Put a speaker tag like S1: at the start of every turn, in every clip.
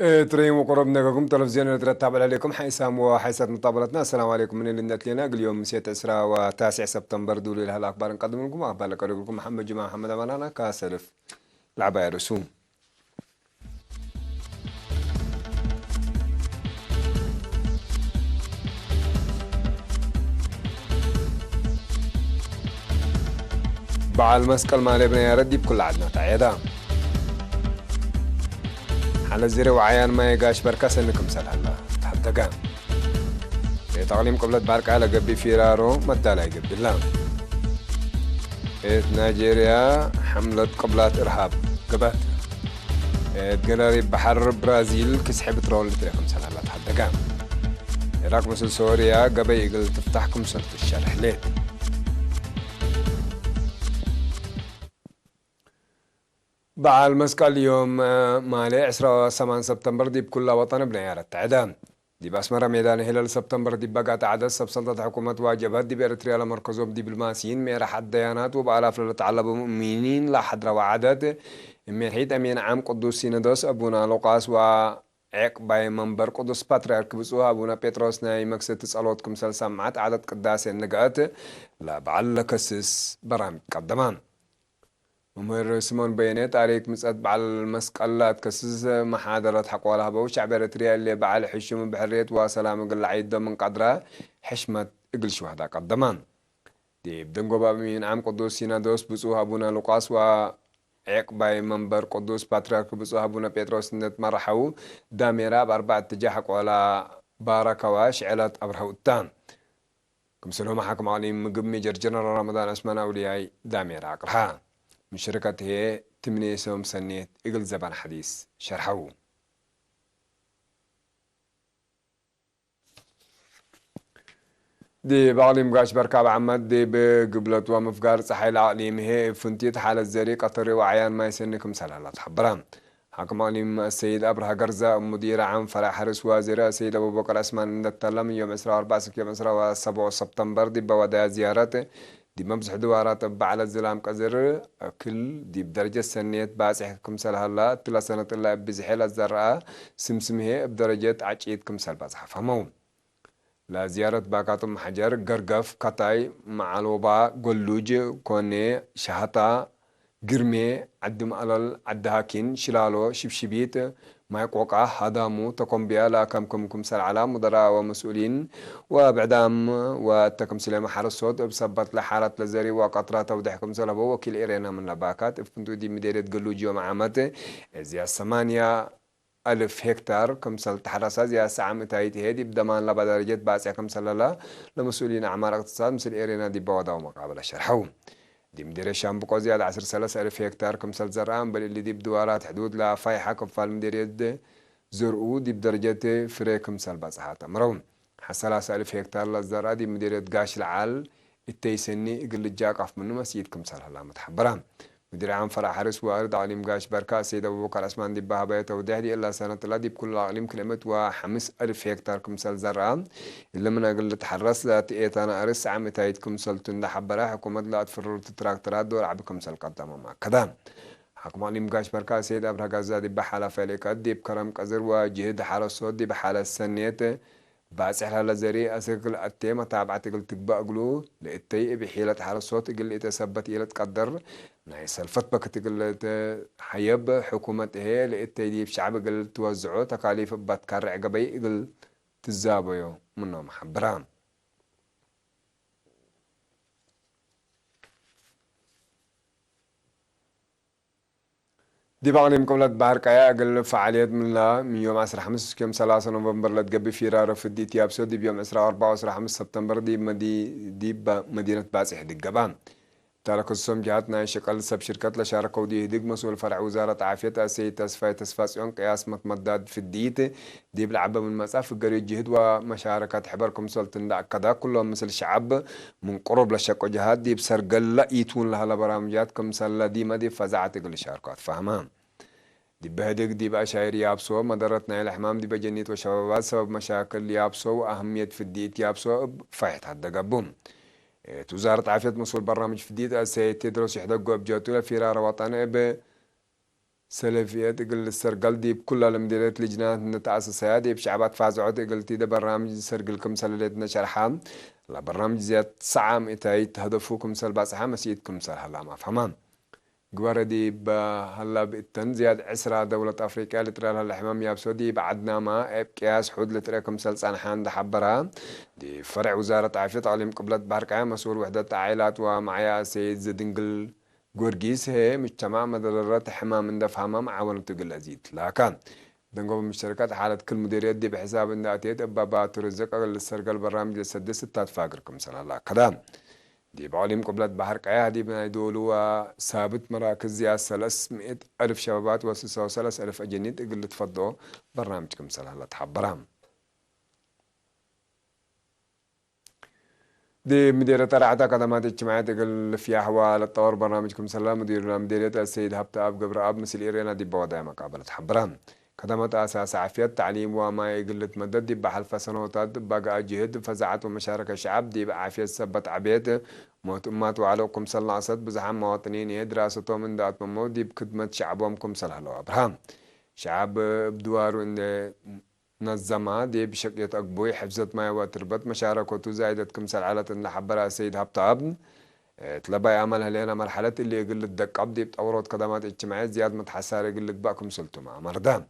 S1: تريم وقربنا لكم تلفزيون نتابع عليكم حيسام وحيسات مطابلتنا. السلام عليكم من اللي ندت لنا اليوم مسيت 9 سبتمبر دولي لها الأخبار نقدم لكم أخبار لكم محمد جماعة محمد أمانانا كاسلف العباية رسوم. بعد المسكل ما لبنا يا ردي بكل عدنا تعيدا على الزري وعيان ما يقاش بركاس انكم سلهلا تحدى قام تغليم قبلت بارك على قبي فيرارو مدى لا يقبل الله. نيجيريا حملة قبلات إرهاب قبات قلاري بحر برازيل كسحب ترول تريكم سلهلا تحدى قام. العراق مثل سوريا قبي يقل تفتحكم سلط الشرح ليه. بعد المسكال اليوم مالي 10 سبتمبر دي بكل وطن بنيار التعدام دي بأسمرة ميدان هلال سبتمبر دي بقى تعدد سلطة حكومة واجبات دي بإريتريا لمركزهم دبلوماسيين ميرا حد ديانات وبآلاف للتعلب مؤمنين لحد روعدات من حيث أمين عام قدوس سينادوس أبونا لوقاس عق باي منبر قدس باتريرك بسوها أبونا بيتروس ناي مكسة تسألوتكم سمعت عدد قداس النقات لا بعلك أسس برامج قدمان ممر سمون بيانات عليك مسأت بعل المسقلات كسز محاضرات حقوالها بوش عبارة ريال اللي بعل حشم بحرية وسلام قل عيد من قدرها حشمة اقل شهداء قدمان دي بدنقو بابين عام قدوس سينادوس بسوها أبونا لوقاس عقباي منبر قدوس باتريرك بسوها أبونا بيتروس نت مرحو داميرا بأربعة اتجاه حقوالا بارك واشعلت أبرهو التان كم سلوما حكم عليهم مقمي جرجنا رمضان أسمنا أولياء داميرا أقرها من شركة هي تمني سوم سنيت إقل زبان حديث شرحو دي بعلي مقاش بركاب عمد دي بقبلت ومفقار صحيل عقليم هي فنتيت حالة زري قطري وعيان ما يسنكم سلالة تحبران حكم عليم السيد أبرها قرزة مدير عام فرع حرس وزير السيد أبو بكر أسمان من التلم يوم 4 يوم 7 سبتمبر دي بودا زيارته دي ممسح دوارات على الزلام قزر كل دي بدرجة سنية باسحكم سلهلا تلا سنة الله بزحيل الزرعة سمسمه بدرجة عجيتكم سلبازح فهمو لا زيارة باقاتم حجر قرقف قطعي مع الوباء قلوج كوني شهطة قرمي عدم على عدهاكين شلالو شبشبيت ما يقوقع هدامو تقوم بها لا كم سل على مدراء ومسؤولين وبعدام واتكم سلامة حال الصوت بسبت لحالة لزاري وقطرات ودحكم سلبو وكيل إيرينا من لباكات افكنتو دي مديرة قلوجي ومعامته زي 8,000 هكتار كمسل تحرسها زي الساعة متايتي هدي بدمان لبا درجات باسع كمسل لا لمسؤولين أعمال اقتصاد مثل إيرينا دي بوضع ومقابلة شرحو دي مدير الشام بقوا زيادة 10,000 هكتار كمسل زرعان بل اللي دي بدوارات حدود لا فايحة كفال مدير يد زرقو دي بدرجة فري كمسل باسحات مرون حسلا 1000 هكتار للزرع دي مدير يد قاش العال التيسني يقل الجاق عف منه مسيد كمسل هلا متحبران مدير عام فرع حرس وارد عليم قاش بركة سيد أبو بكر عثمان دي بهباية ودهدي إلا سنة الله دي بكل عليم كلمة و5,000 هكتار كمسل زرعان اللي من أقل تحرس لا تأتانا أرس عام تايتكم سلطن ده حبرا حكومة لا تفرر تراكترات دور عبكم سل قدام ما كذا حكومة عليم قاش بركة سيد أبرها غزة دي بحالة فالكات دي بكرم قزر وجهد حرسات دي بحالة السنية بس إحنا لزري أسرق التيمة تابعت قلت تقبقلو لقيتي بحيلة حرسات قل يتثبت إلى تقدر نايس الفتبة تقول حيب حكومة هي لقيتي دي بشعب قل توزعوا تكاليف بتكرع قبي قل تزابيو منهم حبران دي بقى مقابلة بحر كايا أقل فعاليات من يوم 15 يوم 3 نوفمبر لتقبي في رارة في الدي تيابسو دي بيوم 4 سبتمبر دي بمدينة باسح دي الجبان تارك السوم جهتنا شكل سب شركات لشاركوا دي هديك مسؤول فرع وزارة عافية السيد تسفاسيون قياس متمدد في الديت دي بلعبة من مسافة قريب جهد ومشاركات حبركم سلطن دا كذا كلهم مثل الشعب من قرب لشكو جهات دي بسرقل لا يتون لها لبرامجاتكم سلا دي ما دي فزعت قل شاركات فهمان دي بهدك دي بقى شاير يابسو مدرتنا الحمام دي بجنيت وشبابات سبب مشاكل يابسو وأهمية في الديت يابسو فايت حد قبوم وزارة عافية مسؤول برنامج في الديت تدرس يحدقوا بجوتنا في رارة وطنية سلفيات قل السرقل دي بكل المديريات لجنات نتأسسها دي بشعبات فازعود قلتي ده برنامج سرقلكم سلالتنا شرحام لا برنامج زياد سعام إتايت هدفوكم سل باسحة مسيدكم سل هلا ما فهمان جوارا دي هلا بإتن زياد عسرة دولة أفريقيا لترى هلا حمام يابسو دي بعدنا ما قياس حود لتريكم سل سانحان ده حبرها دي فرع وزارة عافية تعليم قبلت بحركة مسؤول وحدة عائلات ومعايا سيد زدنقل جورجيس هي مجتمع مدررات حمام من دفهمها معاونة تقل أزيد لكن دنقوم بالشركات حالة كل مديريات دي بحساب إن أتيت بابا ترزق أقل السرقة البرامج للسدس ستات فاقركم سنة الله كلام دي بعلم قبلت بحر قياه دي بنايدولوا ثابت مراكز يا 300,000 شبابات و3,000 أجنيد أقل تفضوا برنامجكم سنة الله تحبرهم دي مديرة رعاية خدمات اجتماعية تقل في حوالي التطور برنامجكم سلام مديرية السيد هبت أب قبر أب مثل إيرينا دي بوضع مقابلة حبران خدمات أساس عافية تعليم وما يقل مدد دي بحلف سنوات بقى جهد فزعت ومشاركة الشعب دي بعافية سبت عبيد مهتمات وعلوكم سلا عصد بزحام مواطنين دراسته من دات ممو دي بخدمة شعبهم سلا أبراهام شعب بدوار إن نظمها دي بشكل أقبوي حفظت ما وتربط مشاركته زايدة كمسال على إن حبرها السيد هبطابن تلبى يعملها لنا مرحلة اللي يقول الدق عبدي بتورط خدمات اجتماعية زياد متحسار يقول لك باكم سلتو مع مردان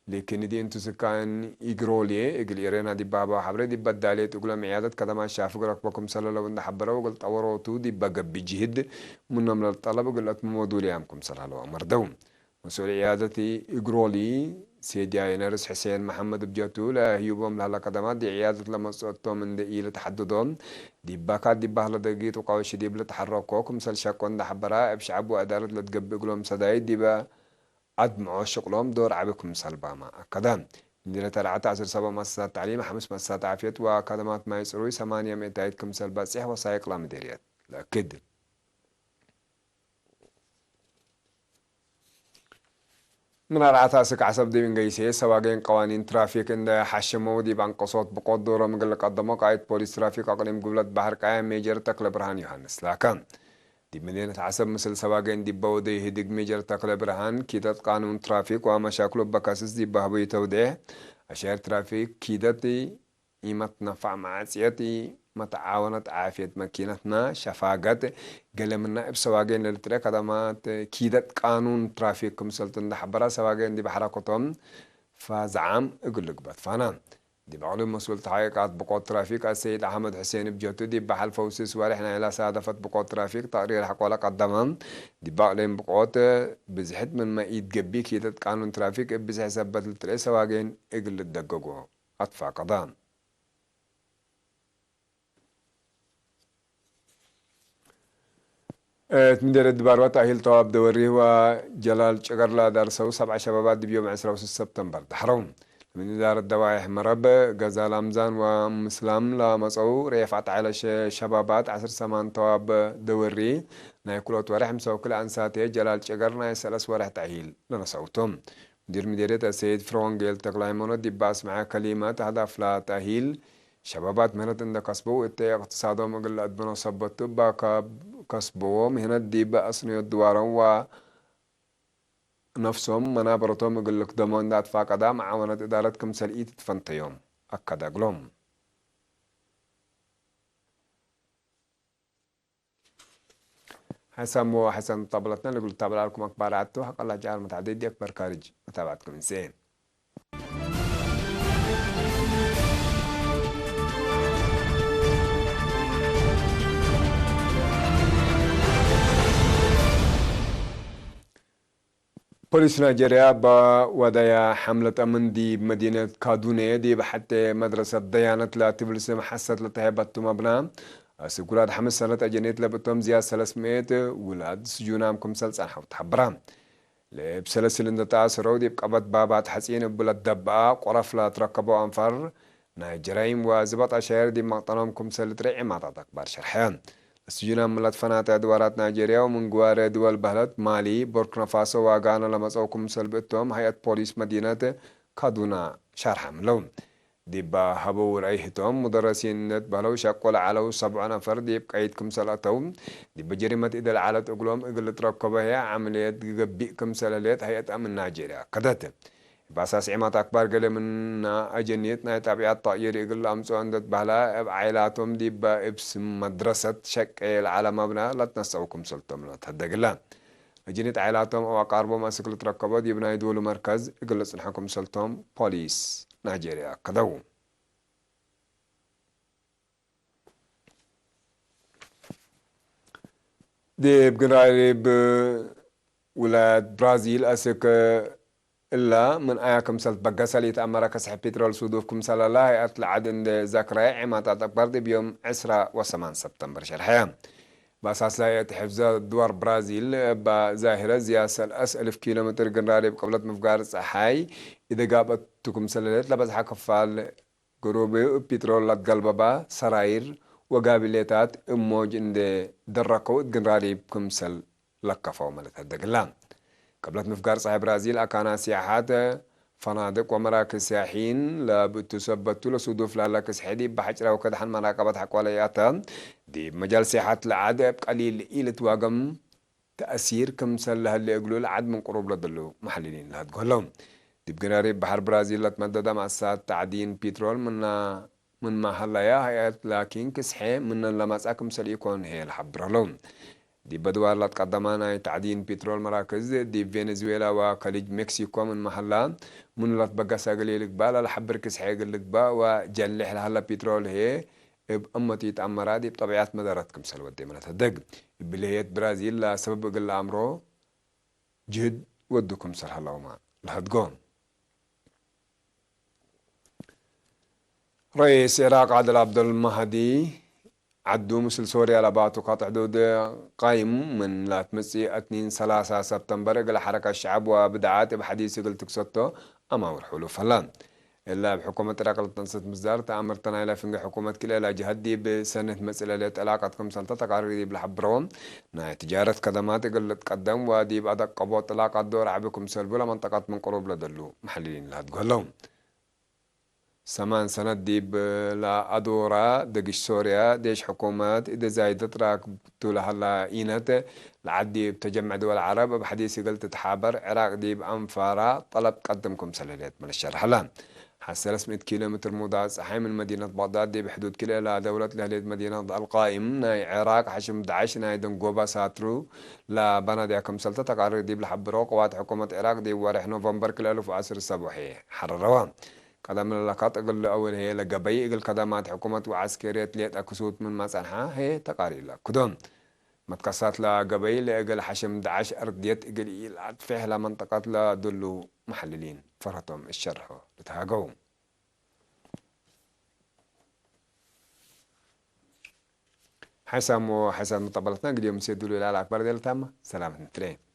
S1: لكن دي انتو سكان يقرولي يقول يرينا دي بابا حبري دي بدالي تقول عيادة خدمات شافوا ركبكم سلا لو ان حبرها وقلت تورطو دي بقى بجهد منهم للطلب وقلت مودوا لي عمكم سلا لو مردون مسؤول عيادتي يقرولي سيدي نرس حسين محمد بجاتو لا هيوبهم لها قدمات دي عيادة لما صوتهم من دي إلى تحددهم دي باكات دي بهلا دقيت وقاوي شديد لتحركوكم سل شاكون ده حبراء بشعب وأدارة لتقبق لهم سدايد دي با عدمعوا شغلهم دور عبكم سلبا ما أكدام مدينة تلعت 10 مؤسسات تعليم 5 مؤسسات عافية وخدمات ما يسروي 8 مئتايدكم سلبا سيح وسايق لا مديريات لا كده من العتا سك عصب دي من جيسي سواقين قوانين ترافيك إن حشمو دي بانقصوت بقود دورة مقل قدمو قايد بوليس ترافيك أقليم قبلت بحر قايم ميجر تقل برهان يوحنس لكن دي مدينة عصب مثل سواقين دي بودي هدق ميجر تقل برهان كيدت قانون ترافيك ومشاكله بكاسس دي بهبوي توديه أشير ترافيك كيدتي إيمت نفع معاسيتي متعاونة عافية مكينتنا شفاقات قال من نائب سواقين للتريك خدمات كيدت قانون ترافيك مسلطن ده حبرا سواقين دي بحركتهم فزعام اقول لك بات فانا دي معلوم مسؤول تحقيقات بقوة ترافيك السيد أحمد حسين بجوتو دي بحل فوسي سوالحنا إلى سادفة بقوة ترافيك تقرير حق ولا قدمان دي بعلم بقوة بزحت من ما يتقبي كيدت قانون ترافيك بزح سبت للتريك سواقين اقول الدققوا أطفى قضان تمدير الدبار وتأهيل طواب دوري وجلال شقرلا درسوا 7 شبابات بيوم 10 سبتمبر دحرون من إدارة دوائح مرب غزال أمزان ومسلم لمصعو ريفعت على شبابات 10 سمان طواب دوري نايكولوت ورحم سو كل أنساتي جلال شقرنا يسلس ورح تأهيل لنصوتهم مديرية السيد فرونجيل تقلايمونو دي باس مع كلمات هدف لا تأهيل شبابات مهنة عند كسبو اتي اقتصادهم اقل ادبنو صبتو باكا كسبو مهنة دي بأسنو الدوارون و نفسهم منابرتهم اقل لك دمون دات فاقدا معاونة ادارتكم سلئيت تفنتيوم اكدا قلوم حسن طبلتنا اللي قلت تابع لكم اكبر عدتو حق الله جعل متعدد دي اكبر كارج متابعتكم انسان بوليس نيجيريا ودايا حملة أمن دي بمدينة كادوني دي بحتى مدرسة ديانة لا تبلس محسة لتهبت مبنى سكولات 5 سنة أجنيت لبتهم زيادة 300 ولاد سجونام كمسل سنحو تحبرام بسلسل إن تاسرو دي بقبت بابات حسين بلد دبا قرف لا تركبوا أنفر نيجيريم وزبط أشهر دي مقطنهم كمسل تريعي ما تكبر شرحان السجون ملت فنات دوارات نيجيريا ومن جوار دول بلد مالي بوركينا فاسو وغانا لمسوكم سلبتهم هيئة بوليس مدينة كادونا شرح ملون ديبا هبو رأيهتهم مدرسين نت بلو شقول على 7 نفر ديب قيد كمسلاتهم ديبا جريمة إذا العالت أقولهم إقل تركبها عمليات جبي كمسلالات هيئة أمن نيجيريا قدرت بأساس عمات أكبر قال من أجنيتنا تابعات طائر يقول أمسو عندت بهلا عائلاتهم ديبا إبس مدرسة شك العالم مبنى لا تنسوكم سلطم لا تهدق أجنيت عائلاتهم أو أقاربهم أسكل تركبوا ديبنا يدولوا مركز يقول صنحكم سلطم بوليس نيجيريا قدو ديب قراري ولاد برازيل أسك إلا من آياكم سلط بقى سالي تأمرا كسح بيترول سودوفكم سالا لا يأطلع عدن ذاكرة عمات أكبر دي بيوم 10 سبتمبر بأساس لا حفظ دوار برازيل بظاهرة زياسة الأس 1000 كيلومتر قراري بقبلة مفقار صحاي إذا قابتكم سلالات لبس حكفال قروبي بيترول لتقلبا سراير وقابليتات اموج اند درقو قراري بكم سل لكفو ملت هدقلام قبلت مفقار صحي برازيل أكانا سياحات فنادق ومراكز سياحين لبتثبتوا لصدوف لالكس حدي بحجرة وكدحن مراقبة حقوالياتا دي مجال سياحات العادة قليل إيلة واقم تأثير كمسل لها اللي يقولوا العد من قروب لدلو محللين لها تقول لهم دي بقناري بحر برازيل لتمدد مع الساعة تعدين بيترول من محليا هي لكن كسحي من لما كمسل يكون هي الحبر لهم دي بدوار لا تقدمانا تعدين بترول مراكز دي فنزويلا وخليج مكسيكو من محلان من لا تبقى ساقلي لك بالا الحبر كسحي لك با وجلح لها بترول هي بأمتي تأمرا دي بطبيعة مدارتكم سلوى دي من تدق بلهية برازيل لا سبب قل أمره جهد ودكم سلها لوما لهتقون رئيس العراق عادل عبد المهدي عدو مثل سوريا لبعض قطع حدود قايم من لا تمسي 2 سبتمبر قال حركة الشعب وبدعات بحديث قلت كسوتو أما ورحولو فلان إلا بحكومة العراق لتنصت مزدار تأمرتنا إلى فنج حكومة كلا إلى جهدي بسنة مسألة علاقتكم سلطة قرري بالحبرون ناي تجارة خدمات قلت قدم ودي بعد قبوط علاقة دور عبكم سلبولا منطقة من قروب لدلو محللين لا تقول لهم 8 سنة ديب لا أدورا دقش سوريا ديش حكومات إذا زايدت راك طولها هلا إينت لعدي بتجمع دول العرب بحديث قلت تحابر عراق ديب أنفارا طلب قدمكم سلالات من الشرح لان حسا 100 كيلومتر موضع صحي من مدينة بغداد دي بحدود كلا لا دولة لهلية مدينة القائم ناي عراق حشم داعش ناي دنقوبا ساترو لا بنا ديكم سلطة تقرر ديب لحبرو قوات حكومة عراق دي وارح نوفمبر كلا 1010 الصباحي حرروان قدم اللقات أقل أول هي لقبي أقل قدمات حكومة وعسكرية ليت أكسوت من مسانها هي تقاري لك كدون متقصات لقبي لأقل حشم داعش أرضيت أقل إيل فيها منطقات لا دلو محللين فرطهم الشرح لتهاقوا حسام مطبلتنا قد يوم سيدولو إلى الأكبر ديال تامة سلامة ترين